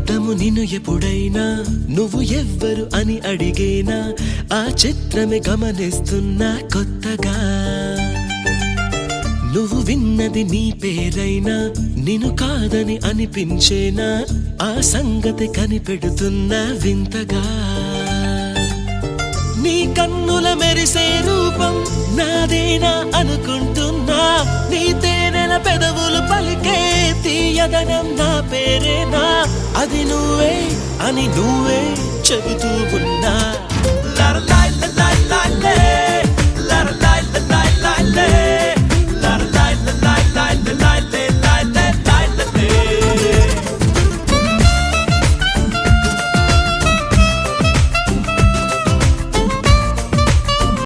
అబద్ధము నిన్ను ఎప్పుడైనా నువ్వు ఎవ్వరు అని అడిగేనా ఆ చిత్రమే గమనిస్తున్నా కొత్తగా నువ్వు విన్నది నీ పేరైనా నిన్ను కాదని అనిపించేనా ఆ సంగతి కనిపెడుతున్నా వింతగా నీ కన్నుల మెరిసే రూపం నాదేనా అనుకుంటున్నా నీ తేనెల పెదవులు పలికే తీయదనం నా పేరేనా అది నువ్వే అని నువ్వే చెబుతూ ఉన్నా లా లా లా లా లా